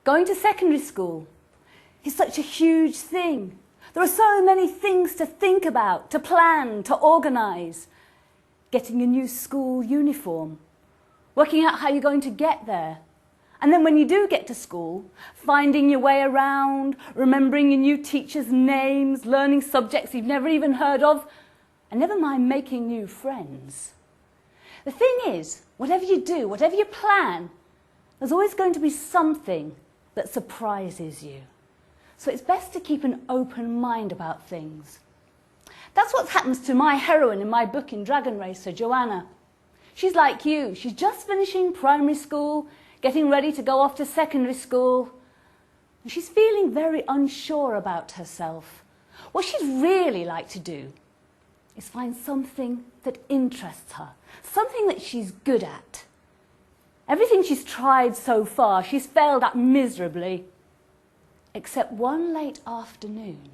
Going to secondary school is such a huge thing. There are so many things to think about, to plan, to organise. Getting a new school uniform, working out how you're going to get there. And then when you do get to school, finding your way around, remembering your new teachers' names, learning subjects you've never even heard of, and never mind making new friends. The thing is, whatever you do, whatever you plan, there's always going to be something that surprises you. So it's best to keep an open mind about things. That's what happens to my heroine in my book in Dragon Racer, Joanna. She's like you. She's just finishing primary school, getting ready to go off to secondary school. And she's feeling very unsure about herself. What she'd really like to do is find something that interests her, something that she's good at. Everything she's tried so far, she's failed at miserably. Except one late afternoon.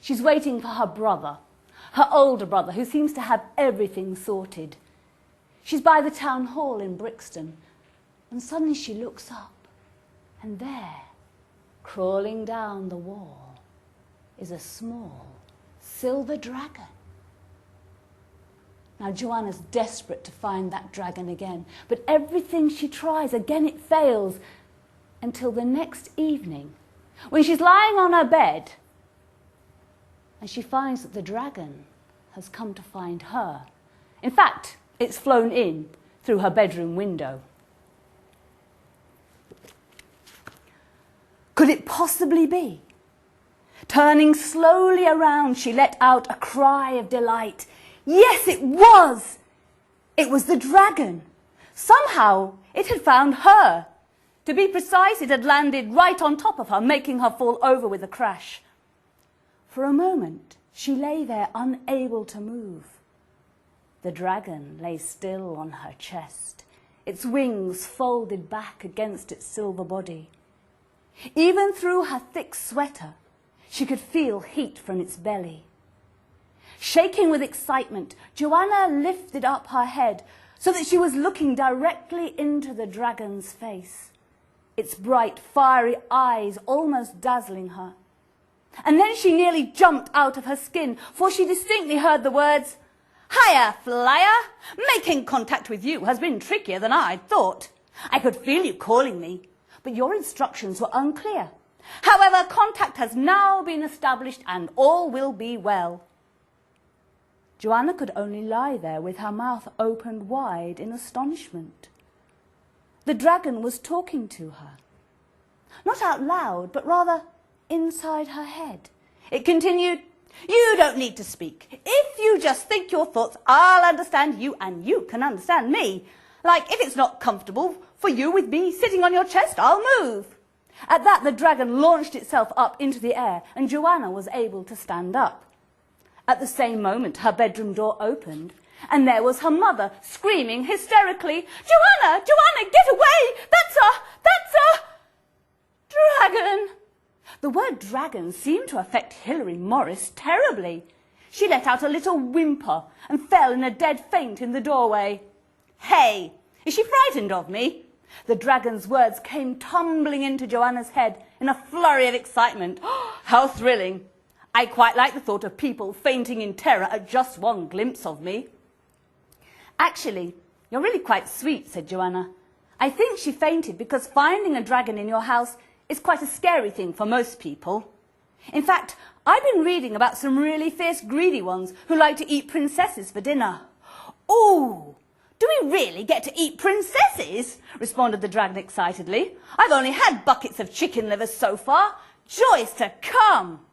She's waiting for her brother, her older brother, who seems to have everything sorted. She's by the town hall in Brixton, and suddenly she looks up, and there, crawling down the wall, is a small silver dragon. Now, Joanna's desperate to find that dragon again, but everything she tries, again it fails, until the next evening, when she's lying on her bed, and she finds that the dragon has come to find her. In fact, it's flown in through her bedroom window. Could it possibly be? Turning slowly around, she let out a cry of delight. Yes, it was! It was the dragon. Somehow, it had found her. To be precise, it had landed right on top of her, making her fall over with a crash. For a moment, she lay there unable to move. The dragon lay still on her chest, its wings folded back against its silver body. Even through her thick sweater, she could feel heat from its belly. Shaking with excitement, Joanna lifted up her head so that she was looking directly into the dragon's face, its bright, fiery eyes almost dazzling her. And then she nearly jumped out of her skin, for she distinctly heard the words, "Hiya, flyer! Making contact with you has been trickier than I'd thought. I could feel you calling me, but your instructions were unclear. However, contact has now been established and all will be well." Joanna could only lie there with her mouth opened wide in astonishment. The dragon was talking to her. Not out loud, but rather inside her head. It continued, "You don't need to speak. If you just think your thoughts, I'll understand you and you can understand me. Like if it's not comfortable for you with me sitting on your chest, I'll move." At that, the dragon launched itself up into the air and Joanna was able to stand up. At the same moment, her bedroom door opened and there was her mother screaming hysterically, "Joanna, Joanna, get away! That's a dragon!" The word dragon seemed to affect Hilary Morris terribly. She let out a little whimper and fell in a dead faint in the doorway. "Hey, is she frightened of me?" The dragon's words came tumbling into Joanna's head in a flurry of excitement. How thrilling! I quite like the thought of people fainting in terror at just one glimpse of me. "Actually, you're really quite sweet," said Joanna. "I think she fainted because finding a dragon in your house is quite a scary thing for most people. In fact, I've been reading about some really fierce greedy ones who like to eat princesses for dinner." "Ooh, do we really get to eat princesses?" responded the dragon excitedly. "I've only had buckets of chicken livers so far. Joys to come!"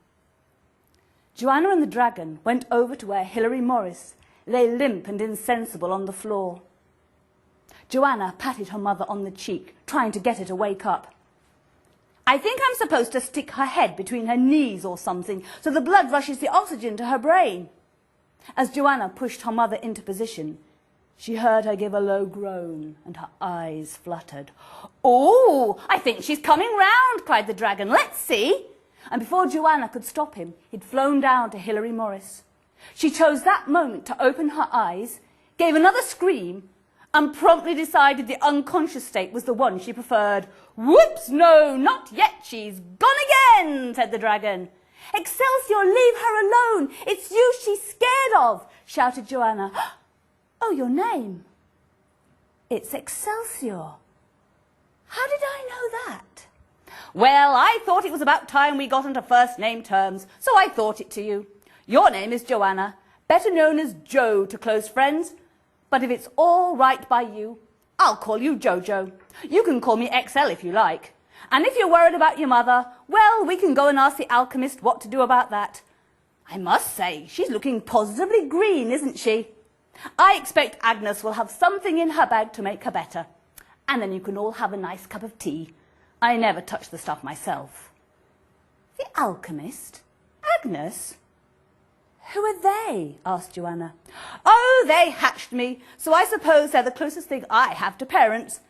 Joanna and the dragon went over to where Hilary Morris lay limp and insensible on the floor. Joanna patted her mother on the cheek, trying to get her to wake up. "I think I'm supposed to stick her head between her knees or something, so the blood rushes the oxygen to her brain." As Joanna pushed her mother into position, she heard her give a low groan and her eyes fluttered. "Oh, I think she's coming round," cried the dragon. "Let's see." And before Joanna could stop him, he'd flown down to Hilary Morris. She chose that moment to open her eyes, gave another scream, and promptly decided the unconscious state was the one she preferred. Whoops, no, not yet, she's gone again, said the dragon. Excelsior, leave her alone, it's you she's scared of, shouted Joanna. Oh, your name? It's Excelsior. How did I know that? Well, I thought it was about time we got onto first name terms, so I thought it to you. Your name is Joanna, better known as Jo to close friends, but if it's all right by you, I'll call you Jojo. You can call me XL if you like. And if you're worried about your mother, well, we can go and ask the alchemist what to do about that. I must say, she's looking positively green, isn't she? I expect Agnes will have something in her bag to make her better. And then you can all have a nice cup of tea. I never touch the stuff myself. The alchemist? Agnes? Who are they? Asked Joanna. Oh, they hatched me, so I suppose they're the closest thing I have to parents.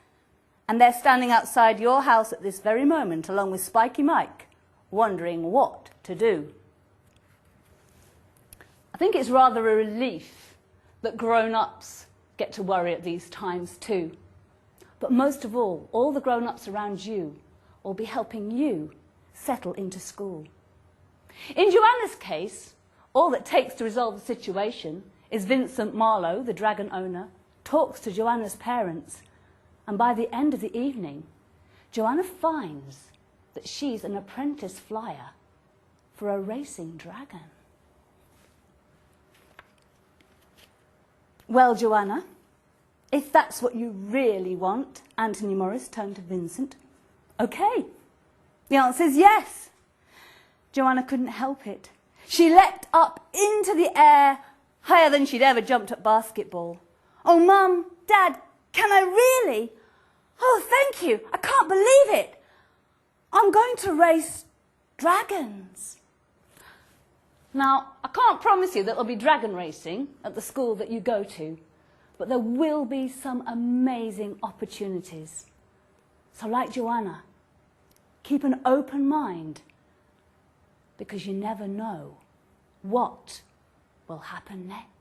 And they're standing outside your house at this very moment, along with Spiky Mike, wondering what to do. I think it's rather a relief that grown-ups get to worry at these times too. But most of all the grown-ups around you will be helping you settle into school. In Joanna's case, all that takes to resolve the situation is Vincent Marlowe, the dragon owner, talks to Joanna's parents, and by the end of the evening, Joanna finds that she's an apprentice flyer for a racing dragon. Well, Joanna, if that's what you really want, Anthony Morris turned to Vincent. Okay. The answer is yes. Joanna couldn't help it. She leapt up into the air, higher than she'd ever jumped at basketball. Oh, Mum, Dad, can I really? Oh, thank you. I can't believe it. I'm going to race dragons. Now, I can't promise you that there'll be dragon racing at the school that you go to, but there will be some amazing opportunities. So like Joanna, keep an open mind, because you never know what will happen next.